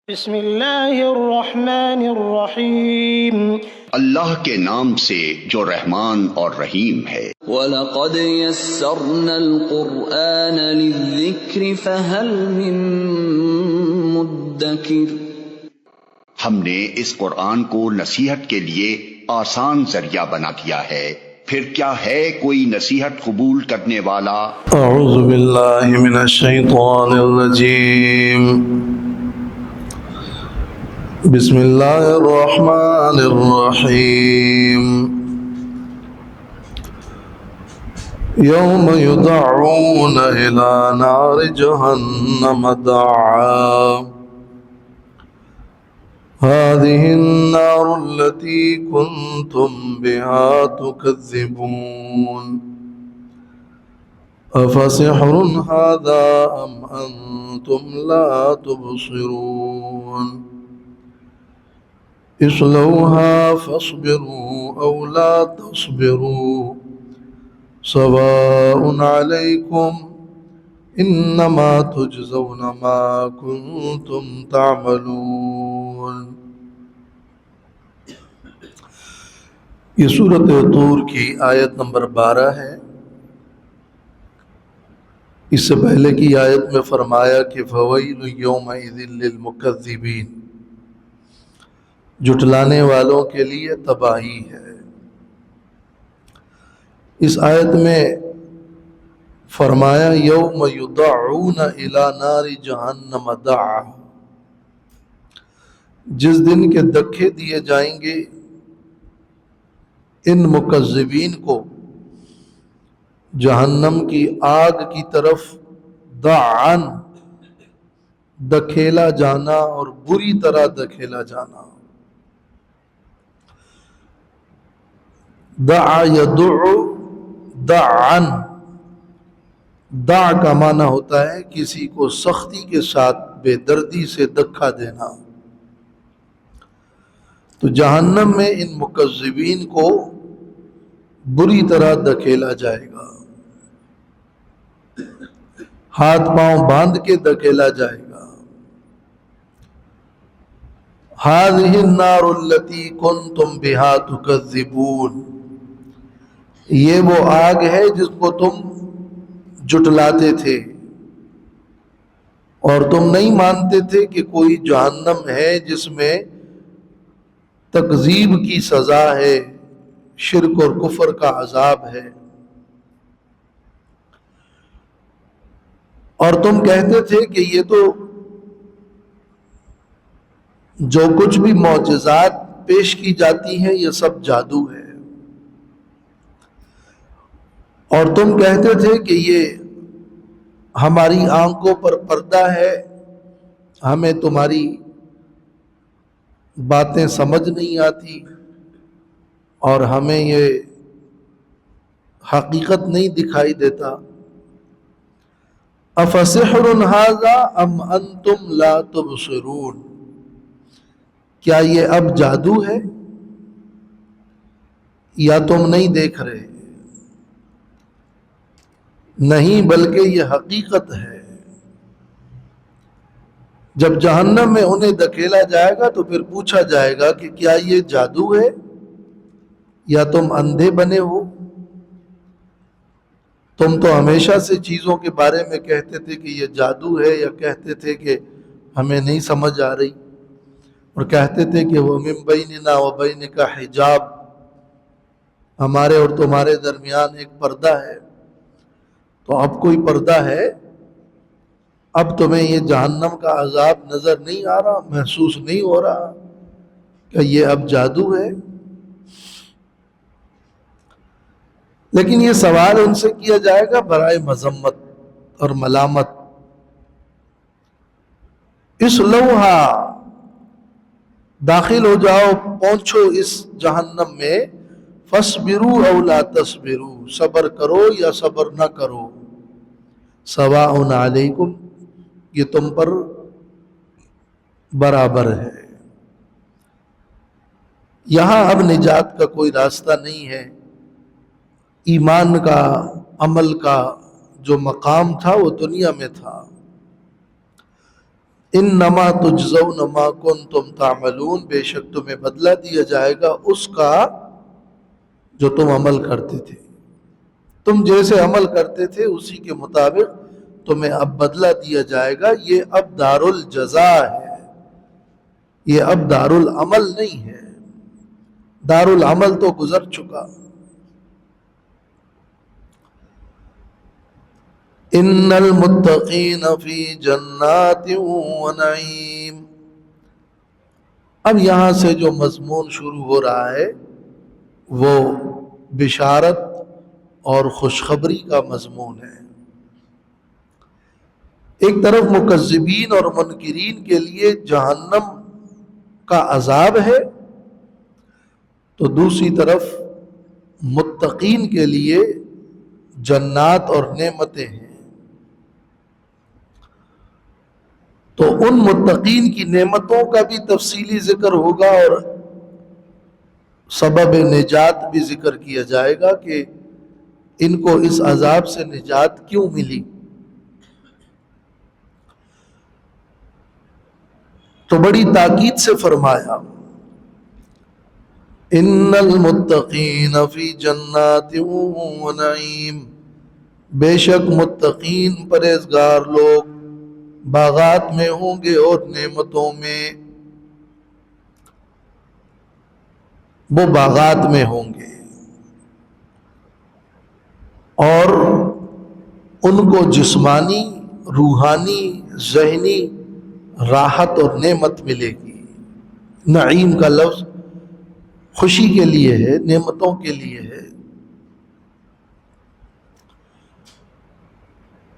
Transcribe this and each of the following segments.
بسم اللہ الرحمن الرحیم۔ اللہ کے نام سے جو رحمان اور رحیم ہے۔ وَلَقَدْ يَسَّرْنَا الْقُرْآنَ لِلذِّكْرِ فَهَلْ مِن مُّدَّكِرٍ۔ ہم نے اس قرآن کو نصیحت کے لیے آسان ذریعہ بنا دیا ہے، پھر کیا ہے کوئی نصیحت قبول کرنے والا؟ اعوذ باللہ من الشیطان الرجیم، بسم اللہ الرحمن الرحیم۔ یوم یدعون الی نار جہنم دعا، هذه النار التي كنتم بها تكذبون، أفسحر هذا أم أنتم لا تبصرون، اصلوها فاصبروا أو لا تصبروا سواء عليكم انما تجزون ما کنتم تعملون۔ یہ سورۃ طور کی آیت نمبر 12 ہے۔ اس سے پہلے کی آیت میں فرمایا کہ فویل یومئذ للمکذبین، جھٹلانے والوں کے لیے تباہی ہے۔ اس آیت میں فرمایا یوم یدعون الی نار جہنم دعا، جس دن کے دکھے دیے جائیں گے ان مکذبین کو جہنم کی آگ کی طرف، دعان دکھیلا جانا اور بری طرح دکھیلا جانا۔ دعا یدعو دعان، دع کا معنی ہوتا ہے کسی کو سختی کے ساتھ بے دردی سے دھکا دینا۔ تو جہنم میں ان مکذبین کو بری طرح دھکیلا جائے گا، ہاتھ پاؤں باندھ کے دھکیلا جائے گا۔ هذه النار التي كنتم بها تكذبون، یہ وہ آگ ہے جس کو تم جھٹلاتے تھے اور تم نہیں مانتے تھے کہ کوئی جہنم ہے جس میں تکذیب کی سزا ہے، شرک اور کفر کا عذاب ہے، اور تم کہتے تھے کہ یہ تو جو کچھ بھی معجزات پیش کی جاتی ہیں یہ سب جادو ہے، اور تم کہتے تھے کہ یہ ہماری آنکھوں پر پردہ ہے، ہمیں تمہاری باتیں سمجھ نہیں آتی اور ہمیں یہ حقیقت نہیں دکھائی دیتا۔ افسحر ھذا ام انتم لا تبصرون، کیا یہ اب جادو ہے یا تم نہیں دیکھ رہے؟ نہیں، بلکہ یہ حقیقت ہے۔ جب جہنم میں انہیں دھکیلا جائے گا تو پھر پوچھا جائے گا کہ کیا یہ جادو ہے یا تم اندھے بنے ہو؟ تم تو ہمیشہ سے چیزوں کے بارے میں کہتے تھے کہ یہ جادو ہے، یا کہتے تھے کہ ہمیں نہیں سمجھ آ رہی، اور کہتے تھے کہ وہ من بیننا و بینک حجاب، ہمارے اور تمہارے درمیان ایک پردہ ہے۔ تو اب کوئی پردہ ہے؟ اب تمہیں یہ جہنم کا عذاب نظر نہیں آ رہا، محسوس نہیں ہو رہا کہ یہ اب جادو ہے؟ لیکن یہ سوال ان سے کیا جائے گا برائے مذمت اور ملامت۔ اس لوہا، داخل ہو جاؤ، پہنچو اس جہنم میں، فاصبروا او لا تصبروا، صبر کرو یا صبر نہ کرو، سواء علیکم، یہ تم پر برابر ہے۔ یہاں اب نجات کا کوئی راستہ نہیں ہے۔ ایمان کا، عمل کا جو مقام تھا وہ دنیا میں تھا، انما تجزون ما کنتم تعملون، بے شک تمہیں بدلہ دیا جائے گا اس کا جو تم عمل کرتے تھے، تم جیسے عمل کرتے تھے اسی کے مطابق تمہیں اب بدلہ دیا جائے گا۔ یہ اب دار الجزا ہے، یہ اب دار العمل نہیں ہے، دار العمل تو گزر چکا۔ ان المتقین فی جنات و نعیم، اب یہاں سے جو مضمون شروع ہو رہا ہے وہ بشارت اور خوشخبری کا مضمون ہے۔ ایک طرف مکذبین اور منکرین کے لیے جہنم کا عذاب ہے، تو دوسری طرف متقین کے لیے جنات اور نعمتیں ہیں۔ تو ان متقین کی نعمتوں کا بھی تفصیلی ذکر ہوگا اور سبب نجات بھی ذکر کیا جائے گا کہ ان کو اس عذاب سے نجات کیوں ملی۔ تو بڑی تاکید سے فرمایا ان المتقین فی جنات و نعیم، بے شک متقین پرہیزگار لوگ باغات میں ہوں گے اور نعمتوں میں، وہ باغات میں ہوں گے اور ان کو جسمانی، روحانی، ذہنی راحت اور نعمت ملے گی۔ نعیم کا لفظ خوشی کے لیے ہے، نعمتوں کے لیے ہے۔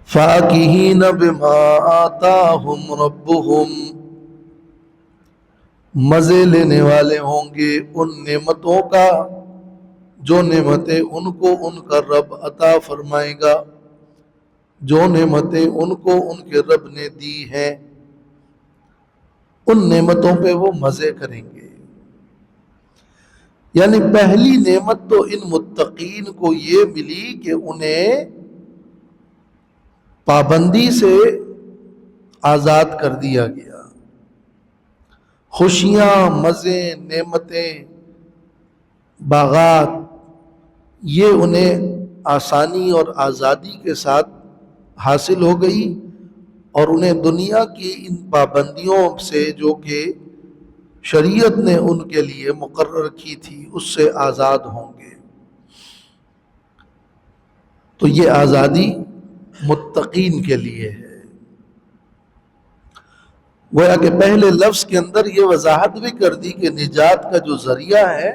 فاکہین بما آتاہم ربہم، مزے لینے والے ہوں گے ان نعمتوں کا جو نعمتیں ان کو ان کا رب عطا فرمائے گا، جو نعمتیں ان کو ان کے رب نے دی ہیں، ان نعمتوں پہ وہ مزے کریں گے۔ یعنی پہلی نعمت تو ان متقین کو یہ ملی کہ انہیں پابندی سے آزاد کر دیا گیا۔ خوشیاں، مزے، نعمتیں، باغات، یہ انہیں آسانی اور آزادی کے ساتھ حاصل ہو گئی اور انہیں دنیا کی ان پابندیوں سے جو کہ شریعت نے ان کے لیے مقرر کی تھی اس سے آزاد ہوں گے۔ تو یہ آزادی متقین کے لیے ہے۔ گویا کہ پہلے لفظ کے اندر یہ وضاحت بھی کر دی کہ نجات کا جو ذریعہ ہے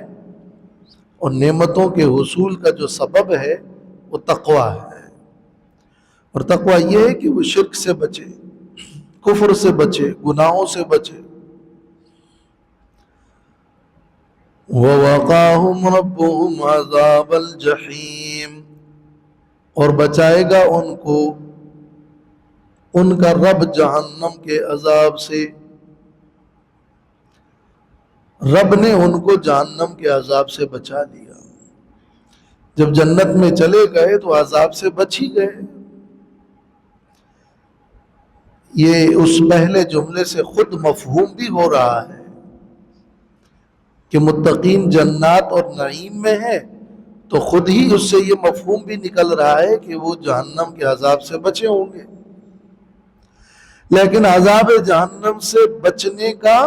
اور نعمتوں کے حصول کا جو سبب ہے وہ تقویٰ ہے، اور تقویٰ یہ ہے کہ وہ شرک سے بچے، کفر سے بچے، گناہوں سے بچے۔ وَوَقَاهُمْ رَبُّهُمْ عَذَابَ الْجَحِيمِ، اور بچائے گا ان کو ان کا رب جہنم کے عذاب سے۔ رب نے ان کو جہنم کے عذاب سے بچا لیا۔ جب جنت میں چلے گئے تو عذاب سے بچ ہی گئے۔ یہ اس پہلے جملے سے خود مفہوم بھی ہو رہا ہے کہ متقین جنات اور نعیم میں ہیں، تو خود ہی اس سے یہ مفہوم بھی نکل رہا ہے کہ وہ جہنم کے عذاب سے بچے ہوں گے۔ لیکن عذاب جہنم سے بچنے کا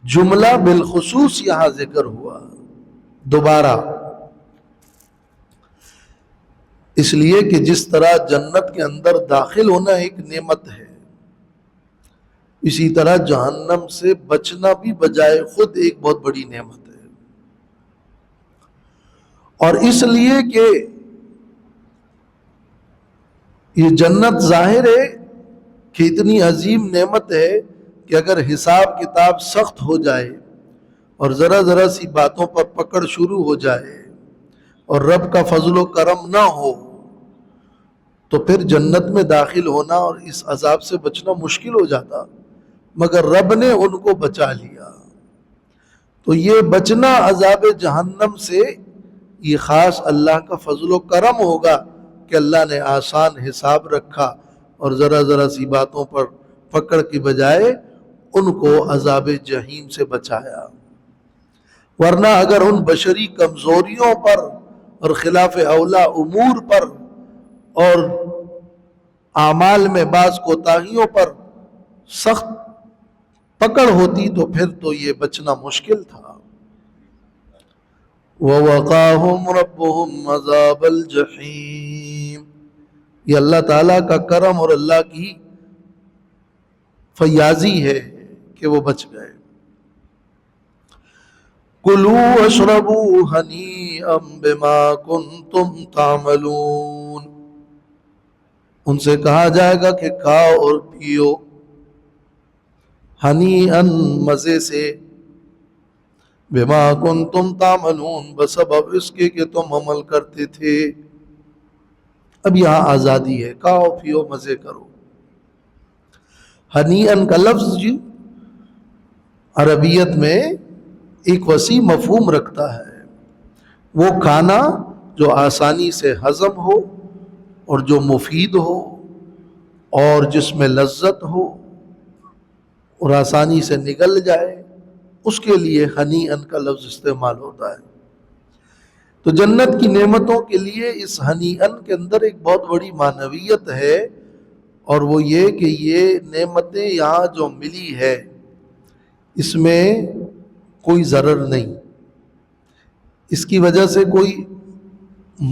جملہ بالخصوص یہاں ذکر ہوا دوبارہ، اس لیے کہ جس طرح جنت کے اندر داخل ہونا ایک نعمت ہے، اسی طرح جہنم سے بچنا بھی بجائے خود ایک بہت بڑی نعمت ہے۔ اور اس لیے کہ یہ جنت ظاہر ہے کہ اتنی عظیم نعمت ہے کہ اگر حساب کتاب سخت ہو جائے اور ذرا ذرا سی باتوں پر پکڑ شروع ہو جائے اور رب کا فضل و کرم نہ ہو تو پھر جنت میں داخل ہونا اور اس عذاب سے بچنا مشکل ہو جاتا، مگر رب نے ان کو بچا لیا۔ تو یہ بچنا عذاب جہنم سے یہ خاص اللہ کا فضل و کرم ہوگا کہ اللہ نے آسان حساب رکھا اور ذرا ذرا سی باتوں پر پکڑ کی بجائے ان کو عذاب جہنم سے بچایا. ورنہ اگر ان بشری کمزوریوں پر اور خلاف اولا امور پر اور اعمال میں بعض کوتاہیوں پر سخت پکڑ ہوتی تو پھر تو یہ بچنا مشکل تھا. وَوَقَاهُمْ رَبُّهُمْ عَذَابَ الْجَحِيمِ. یہ اللہ تعالیٰ کا کرم اور اللہ کی فیاضی ہے کہ وہ بچ گئے. کُلُوا وَاشْرَبُوا هَنِيئًا بِمَا كُنتُمْ تَعْمَلُونَ. ان سے کہا جائے گا کہ کھاؤ اور پیو، ہنیئن مزے سے، بما کنتم تعملون بسبب اس کے کہ تم عمل کرتے تھے. اب یہاں آزادی ہے، کھاؤ پیو مزے کرو. ہنیئن کا لفظ جی عربیت میں ایک وسیع مفہوم رکھتا ہے. وہ کھانا جو آسانی سے ہضم ہو اور جو مفید ہو اور جس میں لذت ہو اور آسانی سے نگل جائے، اس کے لیے ہنیئن کا لفظ استعمال ہوتا ہے. تو جنت کی نعمتوں کے لیے اس ہنیئن کے اندر ایک بہت بڑی معنویت ہے، اور وہ یہ کہ یہ نعمتیں یہاں جو ملی ہے اس میں کوئی ضرر نہیں، اس کی وجہ سے کوئی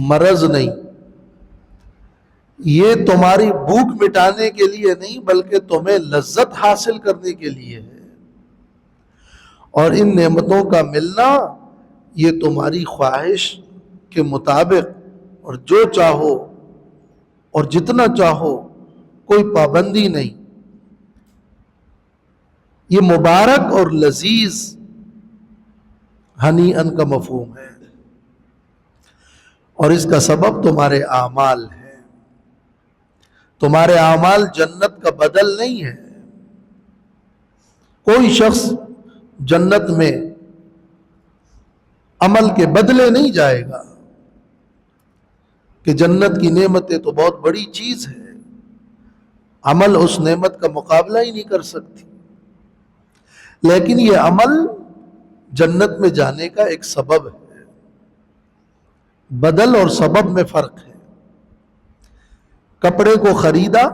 مرض نہیں. یہ تمہاری بھوک مٹانے کے لیے نہیں بلکہ تمہیں لذت حاصل کرنے کے لیے ہے. اور ان نعمتوں کا ملنا یہ تمہاری خواہش کے مطابق اور جو چاہو اور جتنا چاہو، کوئی پابندی نہیں. یہ مبارک اور لذیذ ہنیئن کا مفہوم ہے، اور اس کا سبب تمہارے اعمال ہے. تمہارے اعمال جنت کا بدل نہیں ہے. کوئی شخص جنت میں عمل کے بدلے نہیں جائے گا کہ جنت کی نعمتیں تو بہت بڑی چیز ہے، عمل اس نعمت کا مقابلہ ہی نہیں کر سکتی. لیکن یہ عمل جنت میں جانے کا ایک سبب ہے. بدل اور سبب میں فرق ہے. کپڑے کو خریدا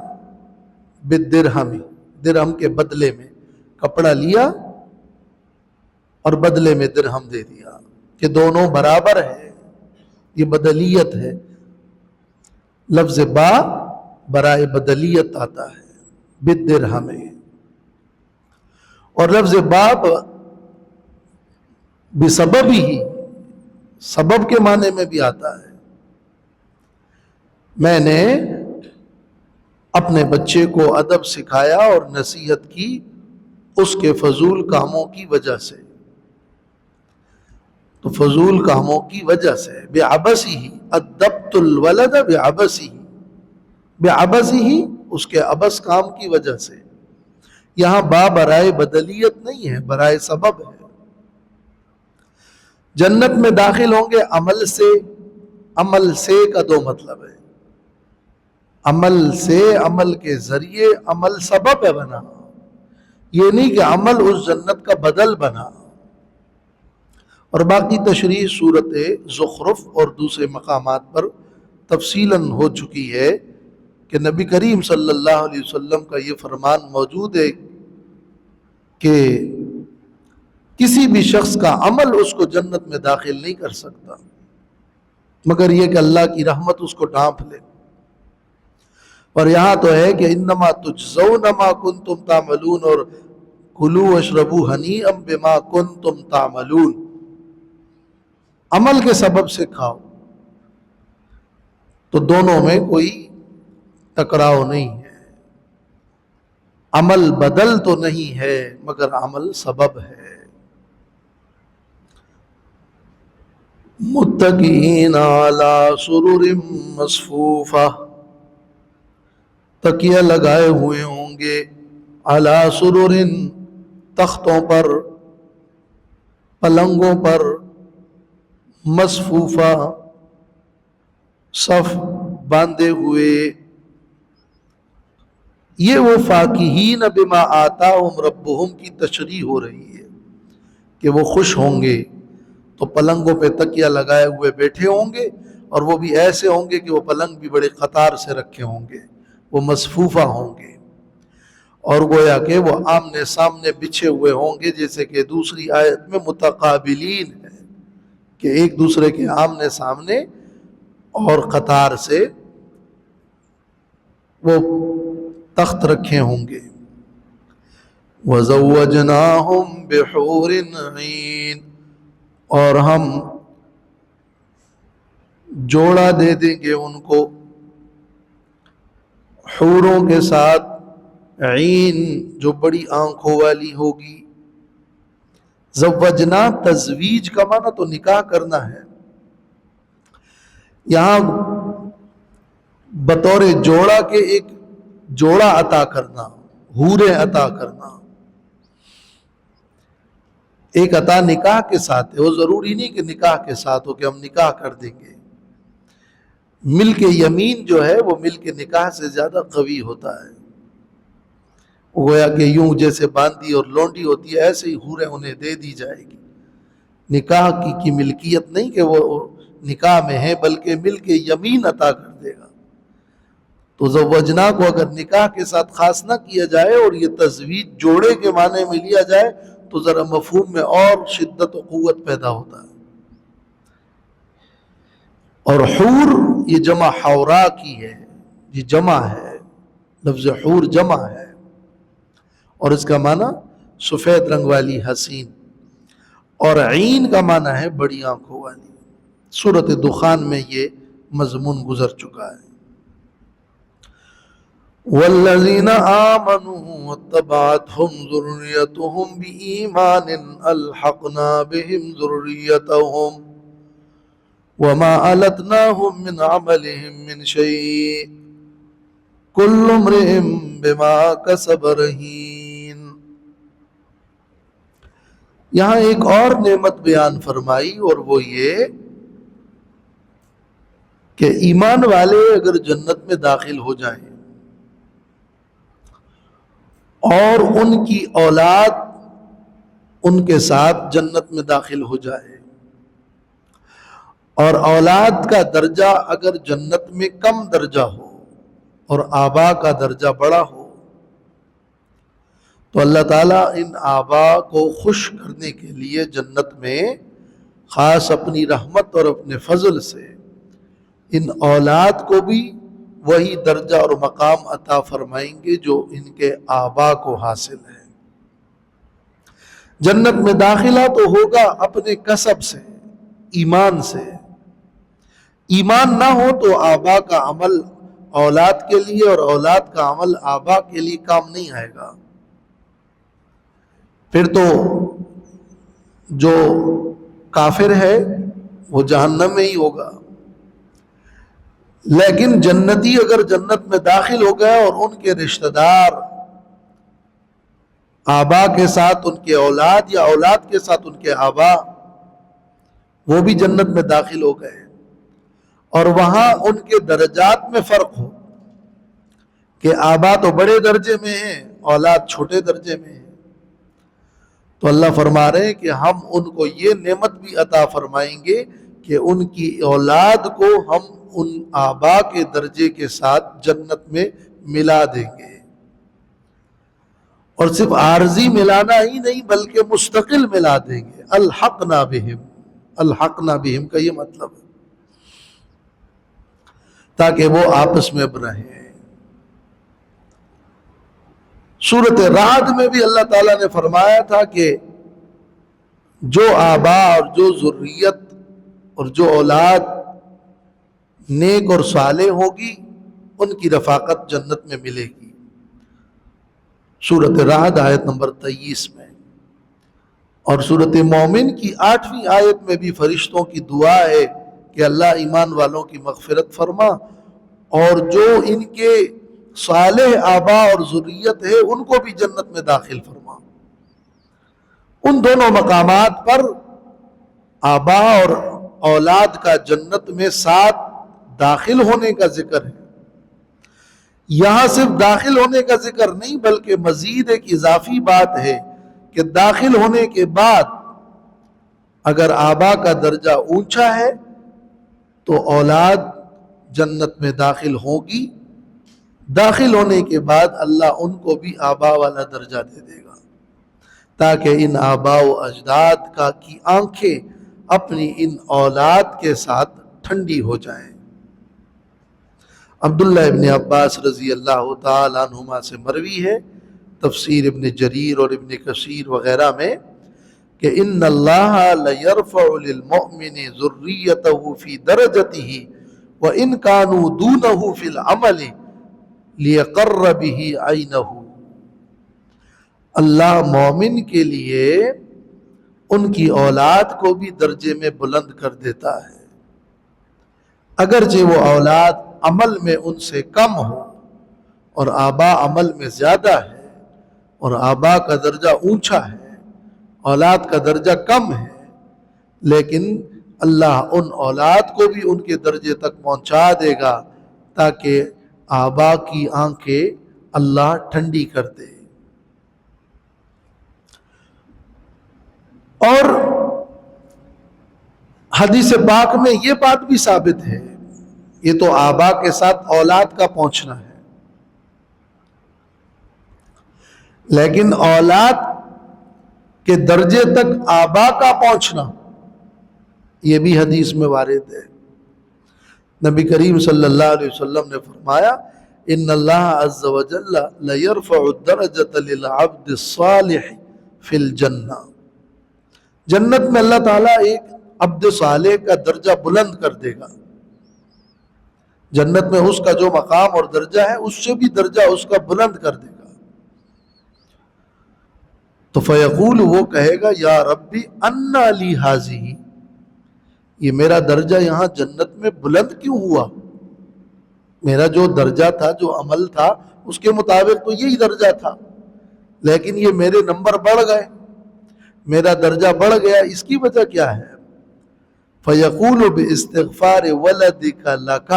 بالدرہم، درہم کے بدلے میں کپڑا لیا اور بدلے میں درہم دے دیا کہ دونوں برابر ہے. یہ بدلیت ہے. لفظ با برائے بدلیت آتا ہے بالدرہم، اور لفظ باب بسبب ہی سبب کے معنی میں بھی آتا ہے. میں نے اپنے بچے کو ادب سکھایا اور نصیحت کی اس کے فضول کاموں کی وجہ سے. تو فضول کاموں کی وجہ سے بعبثہ ادبت الولد بعبثہ، بعبثہ اس کے عبث کام کی وجہ سے. یہاں با برائے بدلیت نہیں ہے، برائے سبب ہے. جنت میں داخل ہوں گے عمل سے. عمل سے کا دو مطلب ہے. عمل سے، عمل کے ذریعے، عمل سبب ہے بنا، یہ نہیں کہ عمل اس جنت کا بدل بنا. اور باقی تشریح صورت زخرف اور دوسرے مقامات پر تفصیلاً ہو چکی ہے کہ نبی کریم صلی اللہ علیہ وسلم کا یہ فرمان موجود ہے کہ کسی بھی شخص کا عمل اس کو جنت میں داخل نہیں کر سکتا مگر یہ کہ اللہ کی رحمت اس کو ڈھانپ لے. اور یہاں تو ہے کہ انما تجزون ما کنتم تعملون اور کلوا واشربوا ہنیئا بما کنتم تعملون. عمل کے سبب سے کھاؤ، تو دونوں میں کوئی ٹکراؤ نہیں ہے. عمل بدل تو نہیں ہے مگر عمل سبب ہے. متکئین علی سرر مصفوفہ، تکیہ لگائے ہوئے ہوں گے، علی سرر تختوں پر، پلنگوں پر، مصفوفہ صف باندھے ہوئے. یہ وہ فاکہین بما آتاہم ربہم کی تشریح ہو رہی ہے کہ وہ خوش ہوں گے تو پلنگوں پہ تکیہ لگائے ہوئے بیٹھے ہوں گے، اور وہ بھی ایسے ہوں گے کہ وہ پلنگ بھی بڑے قطار سے رکھے ہوں گے، وہ مصفوفہ ہوں گے، اور گویا کہ وہ آمنے سامنے بچھے ہوئے ہوں گے، جیسے کہ دوسری آیت میں متقابلین ہے کہ ایک دوسرے کے آمنے سامنے اور قطار سے وہ تخت رکھے ہوں گے۔ وَزَوَّجْنَاهُمْ بِحُورٍ عِينٍ، اور ہم جوڑا دے دیں گے ان کو حوروں کے ساتھ، عین جو بڑی آنکھوں والی ہوگی۔ زوجنا تزویج کا معنی تو نکاح کرنا ہے، یہاں بطور جوڑا کے ایک جوڑا عطا کرنا، حوریں عطا کرنا، ایک عطا نکاح کے ساتھ ہے۔ وہ ضروری نہیں کہ نکاح کے ساتھ ہو کہ ہم نکاح کر دیں گے۔ ملک یمین جو ہے وہ ملک نکاح سے زیادہ قوی ہوتا ہے، گویا کہ یوں جیسے باندی اور لونڈی ہوتی ہے ایسے ہی حوریں انہیں دے دی جائے گی۔ نکاح کی ملکیت نہیں کہ وہ نکاح میں ہے، بلکہ ملک یمین عطا کر دے گا۔ تو زوجنا کو اگر نکاح کے ساتھ خاص نہ کیا جائے اور یہ تزویج جوڑے کے معنی میں لیا جائے تو ذرا مفہوم میں اور شدت و قوت پیدا ہوتا ہے۔ اور حور یہ جمع حورا کی ہے، یہ جمع ہے، لفظ حور جمع ہے، اور اس کا معنی سفید رنگ والی حسین، اور عین کا معنی ہے بڑی آنکھوں والی۔ سورۃ دخان میں یہ مضمون گزر چکا ہے۔ والذین آمنوا واتبعتهم ذریتهم بإیمان الحقنا بهم ذریتهم وما ألتناهم من عملهم من شيء كل امرئ بما كسب رهين۔ یہاں ایک اور نعمت بیان فرمائی، اور وہ یہ کہ ایمان والے اگر جنت میں داخل ہو جائیں اور ان کی اولاد ان کے ساتھ جنت میں داخل ہو جائے، اور اولاد کا درجہ اگر جنت میں کم درجہ ہو اور آبا کا درجہ بڑا ہو، تو اللہ تعالیٰ ان آبا کو خوش کرنے کے لیے جنت میں خاص اپنی رحمت اور اپنے فضل سے ان اولاد کو بھی وہی درجہ اور مقام عطا فرمائیں گے جو ان کے آبا کو حاصل ہے۔ جنت میں داخلہ تو ہوگا اپنے کسب سے، ایمان سے۔ ایمان نہ ہو تو آبا کا عمل اولاد کے لیے اور اولاد کا عمل آبا کے لیے کام نہیں آئے گا، پھر تو جو کافر ہے وہ جہنم میں ہی ہوگا۔ لیکن جنتی اگر جنت میں داخل ہو گئے اور ان کے رشتہ دار آبا کے ساتھ ان کے اولاد یا اولاد کے ساتھ ان کے آبا وہ بھی جنت میں داخل ہو گئے، اور وہاں ان کے درجات میں فرق ہو کہ آبا تو بڑے درجے میں ہیں، اولاد چھوٹے درجے میں ہیں، تو اللہ فرما رہے ہیں کہ ہم ان کو یہ نعمت بھی عطا فرمائیں گے کہ ان کی اولاد کو ہم ان آبا کے درجے کے ساتھ جنت میں ملا دیں گے، اور صرف عارضی ملانا ہی نہیں بلکہ مستقل ملا دیں گے۔ الحقنا بہم، الحقنا بہم کا یہ مطلب ہے تاکہ وہ آپس میں اب رہیں۔ سورۃ رعد میں بھی اللہ تعالیٰ نے فرمایا تھا کہ جو آبا اور جو ذریت اور جو اولاد نیک اور صالح ہوگی ان کی رفاقت جنت میں ملے گی۔ سورۃ رعد آیت نمبر 23 میں، اور سورۃ مومن کی 8ویں آیت میں بھی فرشتوں کی دعا ہے کہ اللہ ایمان والوں کی مغفرت فرما، اور جو ان کے صالح آبا اور ذریت ہے ان کو بھی جنت میں داخل فرما۔ ان دونوں مقامات پر آبا اور اولاد کا جنت میں ساتھ داخل ہونے کا ذکر ہے، یہاں صرف داخل ہونے کا ذکر نہیں بلکہ مزید ایک اضافی بات ہے کہ داخل ہونے کے بعد اگر آبا کا درجہ اونچا ہے تو اولاد جنت میں داخل ہوگی، داخل ہونے کے بعد اللہ ان کو بھی آبا والا درجہ دے دے گا تاکہ ان آبا و اجداد کی آنکھیں اپنی ان اولاد کے ساتھ ٹھنڈی ہو جائیں۔ عبداللہ ابن عباس رضی اللہ تعالی عنہما سے مروی ہے، تفسیر ابن جریر اور ابن کثیر وغیرہ میں، کہ ان اللہ لیرفع للمؤمن ذریته فی درجته وان كانوا دونه فی العمل لیقر به عینه۔ اللہ مومن کے لیے ان کی اولاد کو بھی درجے میں بلند کر دیتا ہے، اگرچہ وہ اولاد عمل میں ان سے کم ہو اور آبا عمل میں زیادہ ہے، اور آبا کا درجہ اونچا ہے، اولاد کا درجہ کم ہے، لیکن اللہ ان اولاد کو بھی ان کے درجے تک پہنچا دے گا تاکہ آبا کی آنکھیں اللہ ٹھنڈی کر دے۔ اور حدیث پاک میں یہ بات بھی ثابت ہے، یہ تو آبا کے ساتھ اولاد کا پہنچنا ہے، لیکن اولاد کے درجے تک آبا کا پہنچنا یہ بھی حدیث میں وارد ہے۔ نبی کریم صلی اللہ علیہ وسلم نے فرمایا ان اللہ عز وجل لیرفع الدرجۃ للعبد الصالح فی الجنہ، جنت میں اللہ تعالیٰ ایک عبد صالح کا درجہ بلند کر دے گا، جنت میں اس کا جو مقام اور درجہ ہے اس سے بھی درجہ اس کا بلند کر دے گا۔ تو فیقول، وہ کہے گا یا ربی انا لی ھذہ، یہ میرا درجہ یہاں جنت میں بلند کیوں ہوا؟ میرا جو درجہ تھا، جو عمل تھا، اس کے مطابق تو یہی درجہ تھا، لیکن یہ میرے نمبر بڑھ گئے، میرا درجہ بڑھ گیا، اس کی وجہ کیا ہے؟ فیقول باستغفار ولدک لک،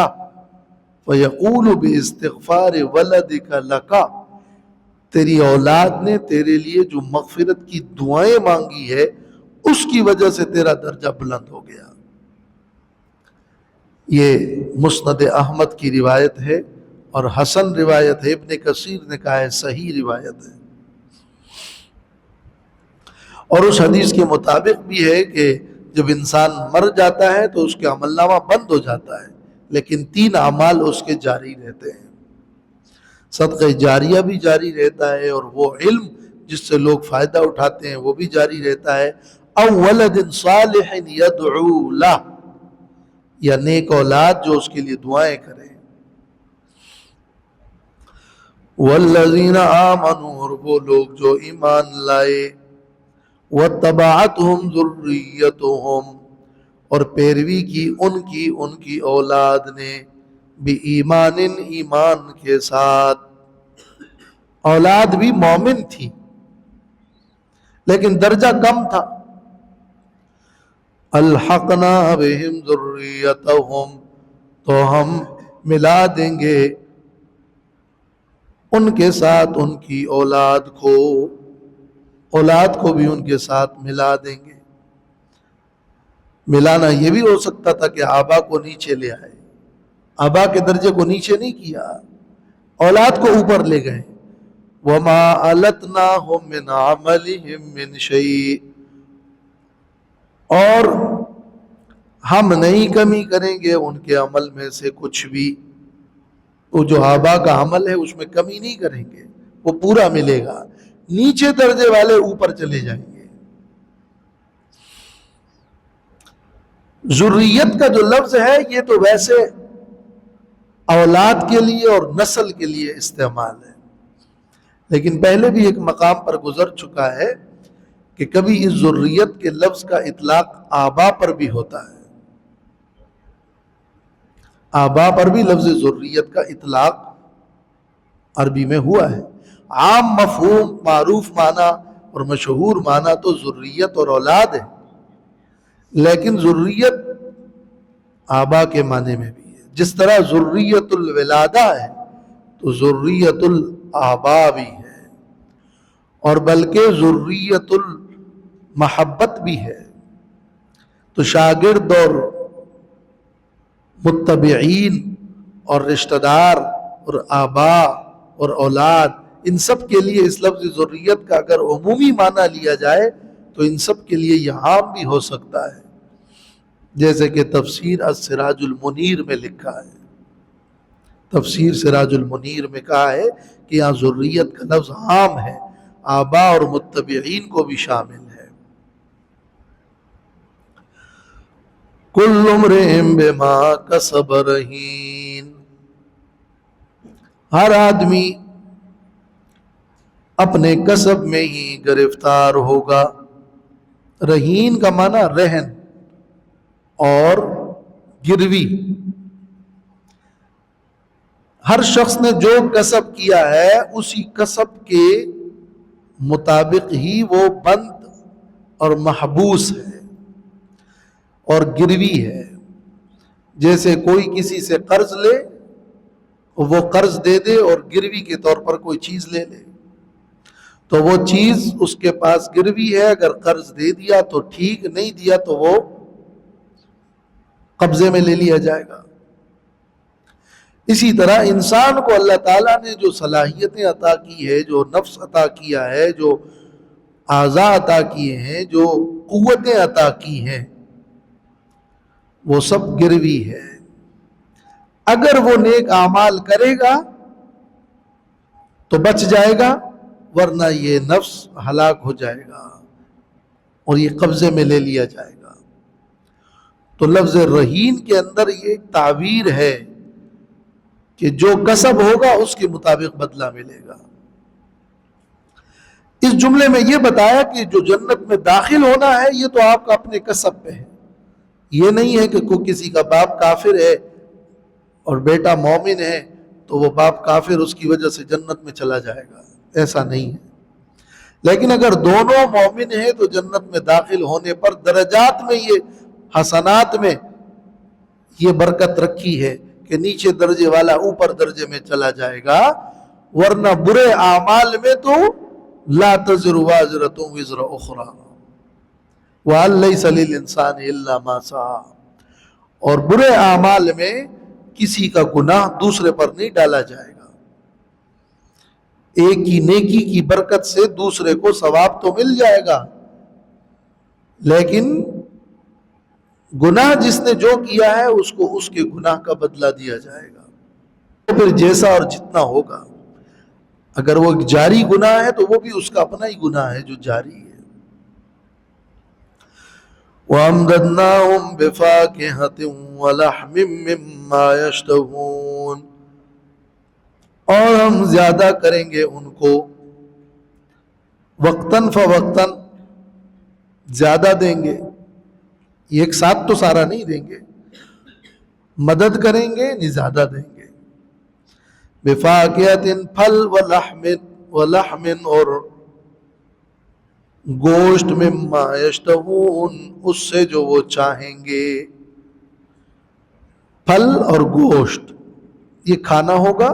فیقول باستغفار ولدک لک، تیری اولاد نے تیرے لیے جو مغفرت کی دعائیں مانگی ہے اس کی وجہ سے تیرا درجہ بلند ہو گیا۔ یہ مسند احمد کی روایت ہے اور حسن روایت ہے، ابن کثیر نے کہا ہے صحیح روایت ہے۔ اور اس حدیث کے مطابق بھی ہے کہ جب انسان مر جاتا ہے تو اس کے عمل نامہ بند ہو جاتا ہے، لیکن 3 اعمال اس کے جاری رہتے ہیں، صدقہ جاریہ بھی جاری رہتا ہے، اور وہ علم جس سے لوگ فائدہ اٹھاتے ہیں وہ بھی جاری رہتا ہے، او ولد صالح یدعو لہ، یا نیک اولاد جو اس کے لیے دعائیں کریں۔ والذین آمنوا، اور وہ لوگ جو ایمان لائے، واتبعتہم ذریتہم، اور پیروی کی ان کی اولاد نے، بِایمان، ایمان کے ساتھ، اولاد بھی مومن تھی لیکن درجہ کم تھا، الحقنا بہم ذریتہم، تو ہم ملا دیں گے ان کے ساتھ ان کی اولاد کو بھی ان کے ساتھ ملا دیں گے۔ ملانا یہ بھی ہو سکتا تھا کہ آبا کو نیچے لے آئے، آبا کے درجے کو نیچے نہیں کیا، اولاد کو اوپر لے گئے۔ وَمَا أَلَتْنَاهُمْ مِنْ عَمَلِهِمْ مِنْ شَيْءٍ، اور ہم نہیں کمی کریں گے ان کے عمل میں سے کچھ بھی، وہ جو آبا کا عمل ہے اس میں کمی نہیں کریں گے، وہ پورا ملے گا، نیچے درجے والے اوپر چلے جائیں گے۔ ذریت کا جو لفظ ہے یہ تو ویسے اولاد کے لیے اور نسل کے لیے استعمال ہے، لیکن پہلے بھی ایک مقام پر گزر چکا ہے کہ کبھی اس ذریت کے لفظ کا اطلاق آبا پر بھی ہوتا ہے، آبا پر بھی لفظ ذریت کا اطلاق عربی میں ہوا ہے۔ عام مفہوم، معروف معنی اور مشہور معنی تو ذریت اور اولاد ہے، لیکن ذریت آبا کے معنی میں بھی ہے، جس طرح ذریت الولادہ ہے تو ذریت الآبا بھی ہے، اور بلکہ ذریت المحبت بھی ہے۔ تو شاگرد اور متبعین اور رشتہ دار اور آبا اور اولاد، ان سب کے لیے اس لفظ ذریت کا اگر عمومی معنی لیا جائے تو ان سب کے لیے یہ عام بھی ہو سکتا ہے، جیسے کہ تفسیر السراج المنیر میں لکھا ہے۔ تفسیر سراج المنیر میں کہا ہے کہ یہاں ذریت کا لفظ عام ہے، آبا اور متبعین کو بھی شامل ہے۔ کل امرئ بما کسب رہین، ہر آدمی اپنے کسب میں ہی گرفتار ہوگا۔ رہین کا معنی رہن اور گروی۔ ہر شخص نے جو کسب کیا ہے اسی کسب کے مطابق ہی وہ بند اور محبوس ہے اور گروی ہے۔ جیسے کوئی کسی سے قرض لے، وہ قرض دے دے اور گروی کے طور پر کوئی چیز لے لے، تو وہ چیز اس کے پاس گروی ہے، اگر قرض دے دیا تو ٹھیک، نہیں دیا تو وہ قبضے میں لے لیا جائے گا۔ اسی طرح انسان کو اللہ تعالیٰ نے جو صلاحیتیں عطا کی ہے، جو نفس عطا کیا ہے، جو اعضاء عطا کیے ہیں، جو قوتیں عطا کی ہیں، وہ سب گروی ہے۔ اگر وہ نیک اعمال کرے گا تو بچ جائے گا، ورنہ یہ نفس ہلاک ہو جائے گا اور یہ قبضے میں لے لیا جائے گا۔ تو لفظ رہین کے اندر یہ ایک تعبیر ہے کہ جو کسب ہوگا اس کے مطابق بدلہ ملے گا۔ اس جملے میں یہ بتایا کہ جو جنت میں داخل ہونا ہے یہ تو آپ کا اپنے کسب پہ ہے۔ یہ نہیں ہے کہ کوئی کسی کا باپ کافر ہے اور بیٹا مومن ہے تو وہ باپ کافر اس کی وجہ سے جنت میں چلا جائے گا، ایسا نہیں ہے۔ لیکن اگر دونوں مومن ہیں تو جنت میں داخل ہونے پر درجات میں، یہ حسنات میں یہ برکت رکھی ہے کہ نیچے درجے والا اوپر درجے میں چلا جائے گا، ورنہ برے اعمال میں تو لا تزر وازرۃ وزر اخری وان لیس للانسان الا ما سعی، اور برے اعمال میں کسی کا گناہ دوسرے پر نہیں ڈالا جائے گا۔ ایک کی نیکی کی برکت سے دوسرے کو ثواب تو مل جائے گا، لیکن گناہ جس نے جو کیا ہے اس کو اس کے گناہ کا بدلہ دیا جائے گا، تو پھر جیسا اور جتنا ہوگا۔ اگر وہ جاری گناہ ہے تو وہ بھی اس کا اپنا ہی گناہ ہے جو جاری ہے۔ وَأَمْدَدْنَاهُمْ بِفَاكِهَةٍ وَلَحْمٍ مِّمَّا يَشْتَهُونَ، اور ہم زیادہ کریں گے ان کو، وقتاً فوقتاً زیادہ دیں گے، ایک ساتھ تو سارا نہیں دیں گے، مدد کریں گے نہیں زیادہ دیں گے۔ بِفَاكِهَةٍ پھل، وَلَحْمٍ اور گوشت، مما یشتہون اس سے جو وہ چاہیں گے۔ پھل اور گوشت یہ کھانا ہوگا،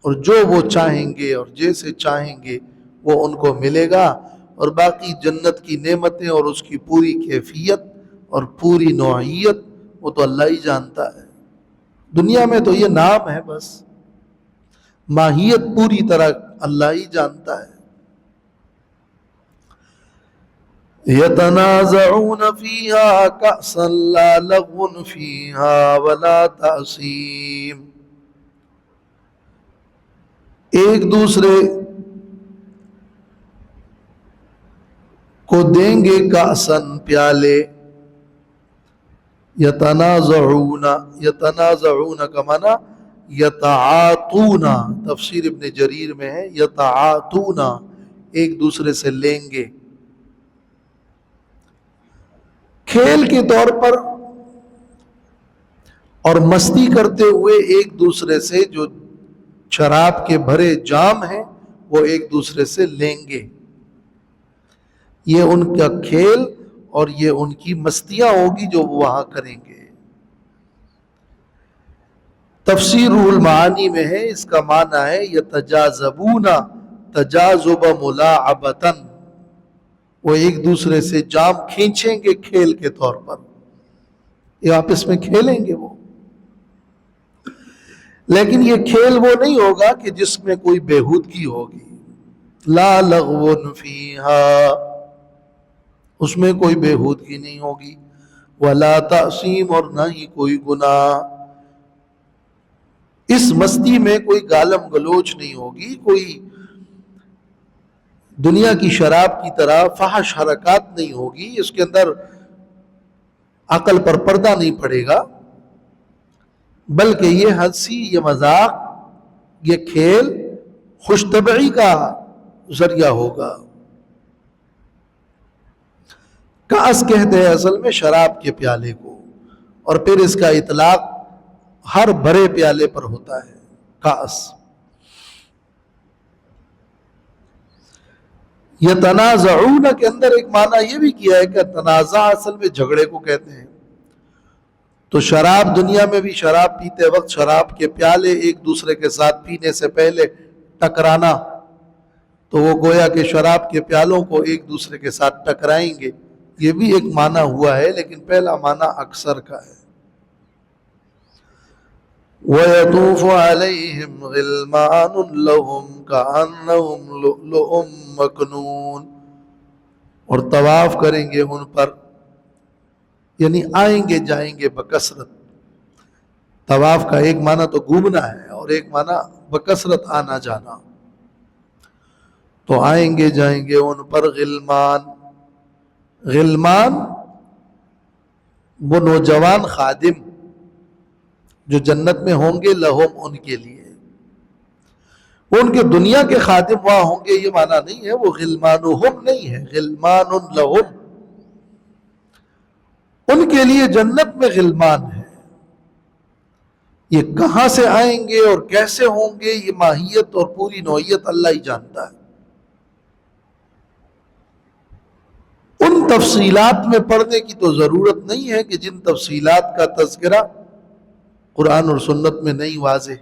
اور جو وہ چاہیں گے اور جیسے چاہیں گے وہ ان کو ملے گا، اور باقی جنت کی نعمتیں اور اس کی پوری کیفیت اور پوری نوعیت وہ تو اللہ ہی جانتا ہے۔ دنیا میں تو یہ نام ہے بس، ماہیت پوری طرح اللہ ہی جانتا ہے۔ يتنازعون فيها كأسا لا لغو فيها ولا تأثيم، ایک دوسرے کو دیں گے کأسن پیالے، یتنازعون کا معنی یتعاطون، تفسیر ابن جریر میں ہے یتعاطون، ایک دوسرے سے لیں گے، کھیل کے طور پر اور مستی کرتے ہوئے ایک دوسرے سے جو شراب کے بھرے جام ہیں وہ ایک دوسرے سے لیں گے۔ یہ ان کا کھیل اور یہ ان کی مستیاں ہوگی جو وہ وہاں کریں گے۔ تفسیر روح المعانی میں ہے، اس کا معنی ہے یتجاذبون تجاذب ملاعبتن، وہ ایک دوسرے سے جام کھینچیں گے کھیل کے طور پر، یہ آپس میں کھیلیں گے وہ، لیکن یہ کھیل وہ نہیں ہوگا کہ جس میں کوئی بےہودگی ہوگی، لا لغو فیہا، اس میں کوئی بےہودگی نہیں ہوگی، ولا تعصیم، اور نہ ہی کوئی گناہ، اس مستی میں کوئی گالم گلوچ نہیں ہوگی، کوئی دنیا کی شراب کی طرح فحش حرکات نہیں ہوگی، اس کے اندر عقل پر پردہ نہیں پڑے گا، بلکہ یہ ہنسی، یہ مذاق، یہ کھیل خوش طبعی کا ذریعہ ہوگا۔ کاس کہتے ہیں اصل میں شراب کے پیالے کو، اور پھر اس کا اطلاق ہر بھرے پیالے پر ہوتا ہے، کاس۔ یتنازعون کے اندر ایک معنی یہ بھی کیا ہے کہ تنازع اصل میں جھگڑے کو کہتے ہیں، تو شراب، دنیا میں بھی شراب پیتے وقت شراب کے پیالے ایک دوسرے کے ساتھ پینے سے پہلے ٹکرانا، تو وہ گویا کہ شراب کے پیالوں کو ایک دوسرے کے ساتھ ٹکرائیں گے، یہ بھی ایک معنی ہوا ہے، لیکن پہلا معنی اکثر کا ہے۔ وَيَطُوفُ عَلَيْهِمْ غِلْمَانٌ لَهُمْ كَأَنَّهُمْ لُؤْلُؤٌ مَكْنُونٌ، اور طواف کریں گے ان پر، یعنی آئیں گے جائیں گے بکثرت۔ طواف کا ایک معنی تو گھومنا ہے اور ایک معنی بکثرت آنا جانا، تو آئیں گے جائیں گے ان پر غلمان، غلمان وہ نوجوان خادم جو جنت میں ہوں گے، لہم ان کے لیے، وہ ان کے دنیا کے خادم وہاں ہوں گے، یہ معنی نہیں ہے، وہ غلمانہم نہیں ہے، غلمان لہم، ان کے لیے جنت میں غلمان ہے۔ یہ کہاں سے آئیں گے اور کیسے ہوں گے، یہ ماہیت اور پوری نوعیت اللہ ہی جانتا ہے۔ ان تفصیلات میں پڑھنے کی تو ضرورت نہیں ہے کہ جن تفصیلات کا تذکرہ قرآن اور سنت میں نہیں واضح،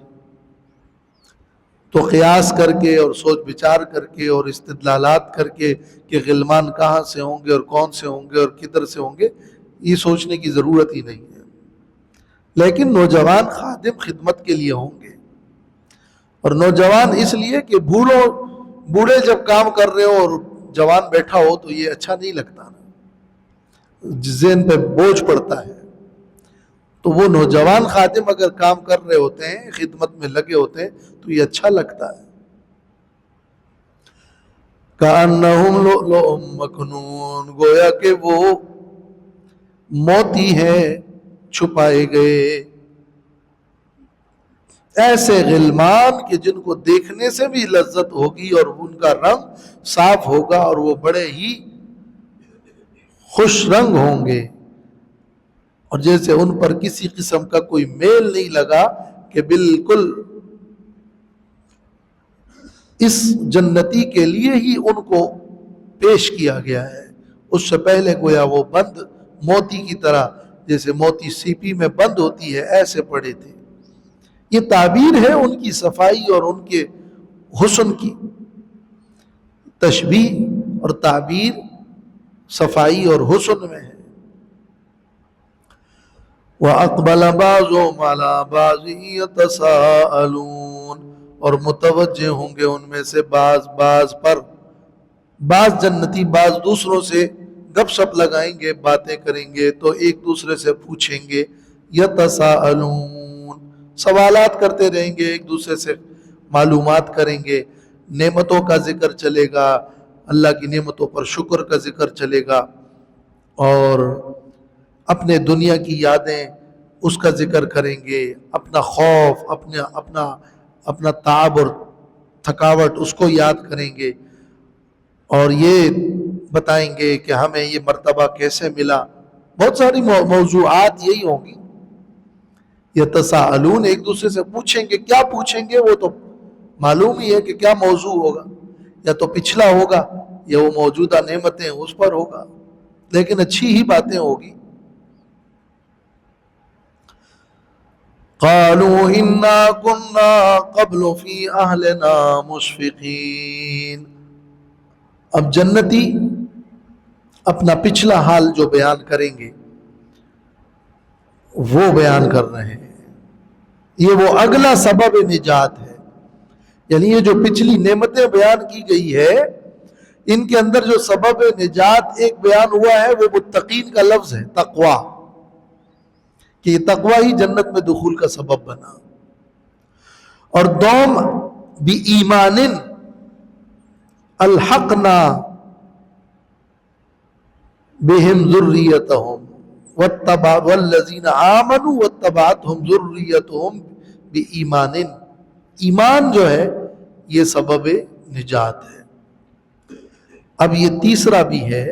تو قیاس کر کے اور سوچ بچار کر کے اور استدلالات کر کے کہ غلمان کہاں سے ہوں گے اور کون سے ہوں گے اور کدھر سے ہوں گے، یہ سوچنے کی ضرورت ہی نہیں ہے، لیکن نوجوان خادم خدمت کے لیے ہوں گے، اور نوجوان اس لیے کہ بوڑھے جب کام کر رہے ہو اور جوان بیٹھا ہو تو یہ اچھا نہیں لگتا نا، ذہن پہ بوجھ پڑتا ہے، تو وہ نوجوان خادم اگر کام کر رہے ہوتے ہیں، خدمت میں لگے ہوتے ہیں، تو یہ اچھا لگتا ہے۔ کأنہم لؤلؤ مکنون، گویا کہ وہ موتی ہیں چھپائے گئے، ایسے غلمان کہ جن کو دیکھنے سے بھی لذت ہوگی اور ان کا رنگ صاف ہوگا اور وہ بڑے ہی خوش رنگ ہوں گے، اور جیسے ان پر کسی قسم کا کوئی میل نہیں لگا، کہ بالکل اس جنتی کے لیے ہی ان کو پیش کیا گیا ہے، اس سے پہلے گویا وہ بند موتی کی طرح، جیسے موتی سیپی میں بند ہوتی ہے، ایسے پڑے تھے۔ یہ تعبیر ہے ان کی صفائی اور ان کے حسن کی، تشبیہ اور تعبیر صفائی اور حسن میں ہے۔ وَأَقْبَلَ بَعْضُهُمْ عَلَى بَعْضٍ يَتَسَاءَلُونَ، اور متوجہ ہوں گے ان میں سے بعض پر، بعض جنتی بعض دوسروں سے گپ شپ لگائیں گے، باتیں کریں گے، تو ایک دوسرے سے پوچھیں گے، یتساءلون، سوالات کرتے رہیں گے، ایک دوسرے سے معلومات کریں گے، نعمتوں کا ذکر چلے گا، اللہ کی نعمتوں پر شکر کا ذکر چلے گا، اور اپنے دنیا کی یادیں اس کا ذکر کریں گے، اپنا خوف، اپنا تعب اور تھکاوٹ اس کو یاد کریں گے، اور یہ بتائیں گے کہ ہمیں یہ مرتبہ کیسے ملا۔ بہت ساری موضوعات یہی ہوں گی۔ یتساءلون، ایک دوسرے سے پوچھیں گے، کیا پوچھیں گے وہ تو معلوم ہی ہے کہ کیا موضوع ہوگا، یا تو پچھلا ہوگا یا وہ موجودہ نعمتیں اس پر ہوگا، لیکن اچھی ہی باتیں ہوگی۔ قالوا انا كنا قبل في اهلنا مشفقین. اب جنتی اپنا پچھلا حال جو بیان کریں گے وہ بیان کر رہے ہیں. یہ وہ اگلا سبب نجات ہے. یعنی یہ جو پچھلی نعمتیں بیان کی گئی ہے ان کے اندر جو سبب نجات ایک بیان ہوا ہے وہ متقین کا لفظ ہے تقوی، کہ یہ تقوی ہی جنت میں دخول کا سبب بنا. اور دوم بی ایمان الحقنا بہم ذریتہم والذین آمنوا واتبعتہم ذریتہم بی ایمان. ایمان جو ہے یہ سبب نجات ہے. اب یہ تیسرا بھی ہے.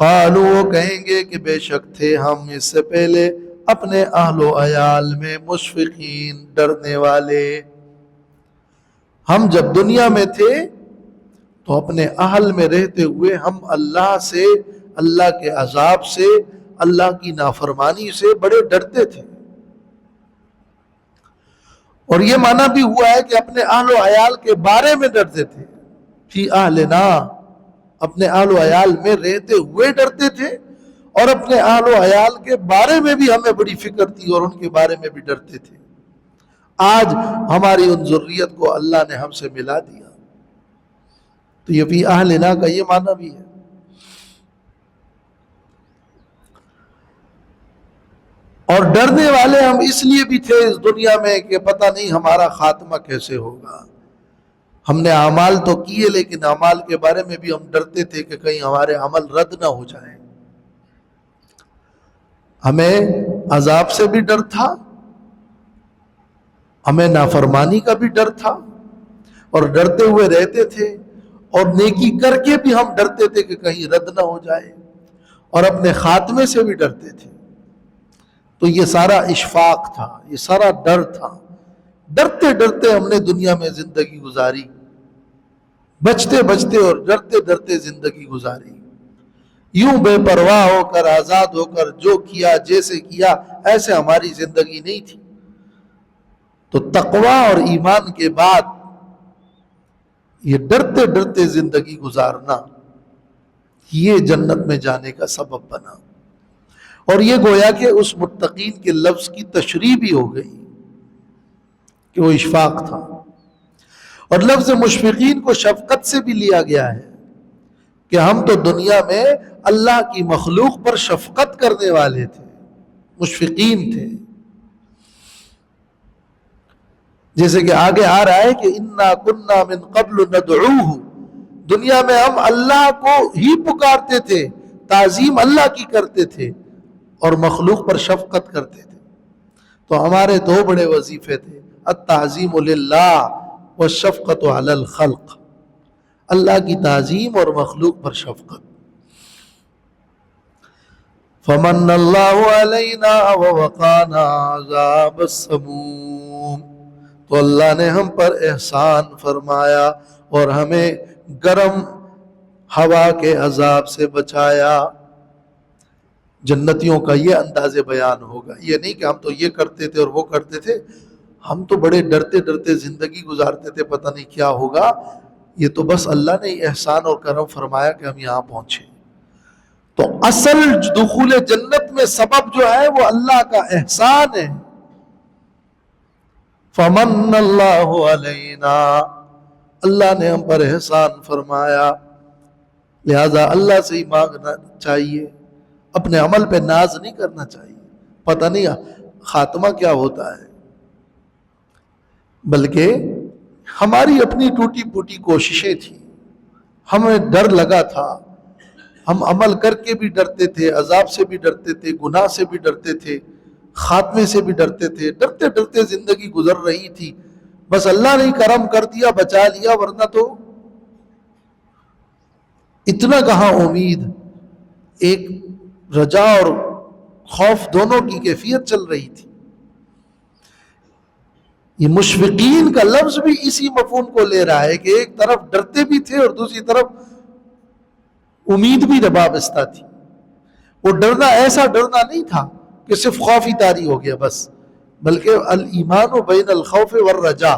قالو وہ کہیں گے کہ بے شک تھے ہم اس سے پہلے اپنے اہل و عیال میں مشفقین ڈرنے والے. ہم جب دنیا میں تھے تو اپنے اہل میں رہتے ہوئے ہم اللہ سے، اللہ کے عذاب سے، اللہ کی نافرمانی سے بڑے ڈرتے تھے. اور یہ معنی بھی ہوا ہے کہ اپنے اہل و عیال کے بارے میں ڈرتے تھے. فی اہلنا، اپنے اہل و عیال میں رہتے ہوئے ڈرتے تھے اور اپنے اہل و عیال کے بارے میں بھی ہمیں بڑی فکر تھی اور ان کے بارے میں بھی ڈرتے تھے. آج ہماری ان ذریت کو اللہ نے ہم سے ملا دیا. تو یہ فی اہلنا کا یہ معنی بھی ہے. اور ڈرنے والے ہم اس لیے بھی تھے اس دنیا میں کہ پتہ نہیں ہمارا خاتمہ کیسے ہوگا. ہم نے اعمال تو کیے لیکن اعمال کے بارے میں بھی ہم ڈرتے تھے کہ کہیں ہمارے عمل رد نہ ہو جائیں. ہمیں عذاب سے بھی ڈر تھا، ہمیں نافرمانی کا بھی ڈر تھا اور ڈرتے ہوئے رہتے تھے. اور نیکی کر کے بھی ہم ڈرتے تھے کہ کہیں رد نہ ہو جائے اور اپنے خاتمے سے بھی ڈرتے تھے. تو یہ سارا اشفاق تھا، یہ سارا ڈر تھا. ڈرتے ڈرتے ہم نے دنیا میں زندگی گزاری، بچتے بچتے اور ڈرتے ڈرتے زندگی گزاری. یوں بے پرواہ ہو کر، آزاد ہو کر جو کیا جیسے کیا ایسے ہماری زندگی نہیں تھی. تو تقوی اور ایمان کے بعد یہ ڈرتے ڈرتے زندگی گزارنا یہ جنت میں جانے کا سبب بنا. اور یہ گویا کہ اس متقین کے لفظ کی تشریح بھی ہو گئی کہ وہ اشفاق تھا. اور لفظ مشفقین کو شفقت سے بھی لیا گیا ہے کہ ہم تو دنیا میں اللہ کی مخلوق پر شفقت کرنے والے تھے، مشفقین تھے. جیسے کہ آگے آ رہا ہے کہ انا کنا من قبل ندعوہ، دنیا میں ہم اللہ کو ہی پکارتے تھے، تعظیم اللہ کی کرتے تھے اور مخلوق پر شفقت کرتے تھے. تو ہمارے دو بڑے وظیفے تھے، التعظیم للہ والشفقت علی الخلق، اللہ کی تعظیم اور مخلوق پر شفقت. فمن اللہ علینا ووقانا عذاب السموم، تو اللہ نے ہم پر احسان فرمایا اور ہمیں گرم ہوا کے عذاب سے بچایا. جنتیوں کا یہ انداز بیان ہوگا، یہ نہیں کہ ہم تو یہ کرتے تھے اور وہ کرتے تھے، ہم تو بڑے ڈرتے ڈرتے زندگی گزارتے تھے، پتہ نہیں کیا ہوگا. یہ تو بس اللہ نے احسان اور کرم فرمایا کہ ہم یہاں پہنچے. تو اصل دخول جنت میں سبب جو ہے وہ اللہ کا احسان ہے. فمن اللہ علینا، اللہ نے ہم پر احسان فرمایا، لہذا اللہ سے ہی مانگنا چاہیے، اپنے عمل پہ ناز نہیں کرنا چاہیے. پتہ نہیں خاتمہ کیا ہوتا ہے، بلکہ ہماری اپنی ٹوٹی پھوٹی کوششیں تھیں، ہمیں ڈر لگا تھا، ہم عمل کر کے بھی ڈرتے تھے، عذاب سے بھی ڈرتے تھے، گناہ سے بھی ڈرتے تھے، خاتمے سے بھی ڈرتے تھے. ڈرتے ڈرتے زندگی گزر رہی تھی. بس اللہ نے کرم کر دیا، بچا لیا، ورنہ تو اتنا کہاں امید. ایک رجا اور خوف دونوں کی کیفیت چل رہی تھی. یہ مشفقین کا لفظ بھی اسی مفہوم کو لے رہا ہے کہ ایک طرف ڈرتے بھی تھے اور دوسری طرف امید بھی وابستہ تھی. وہ ڈرنا ایسا ڈرنا نہیں تھا کہ صرف خوف ہی طاری ہو گیا بس، بلکہ الایمان بین الخوف والرجاء،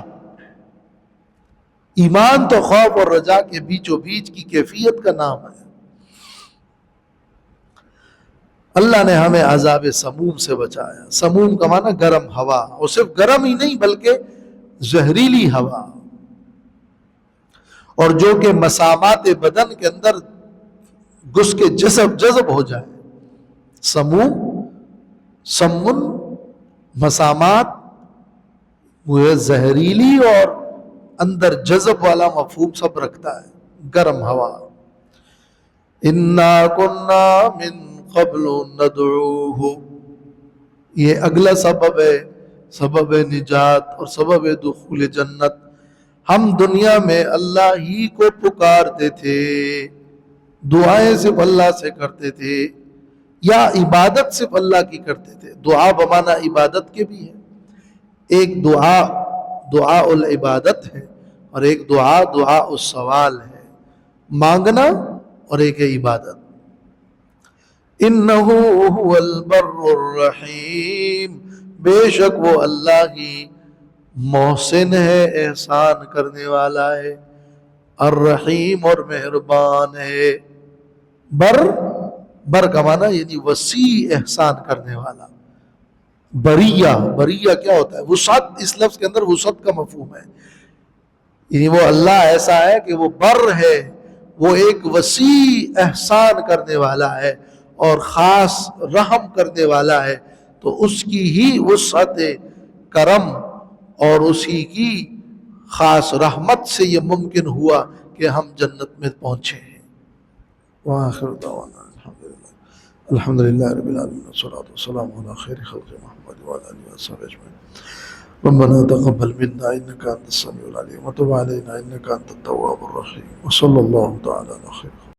ایمان تو خوف اور رجا کے بیچ و بیچ کی کیفیت کا نام ہے۔ اللہ نے ہمیں عذاب سموم سے بچایا۔ سموم کا معنی گرم ہوا، اور صرف گرم ہی نہیں بلکہ زہریلی ہوا، اور جو کہ مسامات بدن کے اندر گھس کے جذب ہو جائے۔ سموم، سمن، مسامات، وہ زہریلی اور اندر جذب والا مفہوم سب رکھتا ہے، گرم ہوا۔ اِنَّا كُنَّا مِن قبل ندعوه، یہ اگلا سبب ہے، سبب نجات اور سبب دخول جنت۔ ہم دنیا میں اللہ ہی کو پکارتے تھے، دعائیں صرف اللہ سے کرتے تھے، یا عبادت صرف اللہ کی کرتے تھے۔ دعا بمانا عبادت کے بھی ہے، ایک دعا العبادت ہے، اور ایک دعا السوال ہے، مانگنا، اور ایک ہے عبادت۔ انہو هو البر الرحیم، بے شک وہ اللہ ہی محسن ہے، احسان کرنے والا ہے، الرحیم اور مہربان ہے۔ بر کا معنی یعنی وسیع احسان کرنے والا۔ بریہ کیا ہوتا ہے؟ وسعت، اس لفظ کے اندر وسعت کا مفہوم ہے، یعنی وہ اللہ ایسا ہے کہ وہ بر ہے، وہ ایک وسیع احسان کرنے والا ہے اور خاص رحم کرنے والا ہے۔ تو اس کی ہی وسعت کرم اور اسی کی خاص رحمت سے یہ ممکن ہوا کہ ہم جنت میں پہنچے ہیں۔ وآخر دعوانا الحمدللہ رب العالمین، والصلاة والسلام علی خیر خلق محمد وعلی آلہ وصحبہ اجمعین۔ ربنا تقبل منا انك انت السميع العليم وتب علينا انك انت التواب الرحيم، وصلى الله تعالى على خير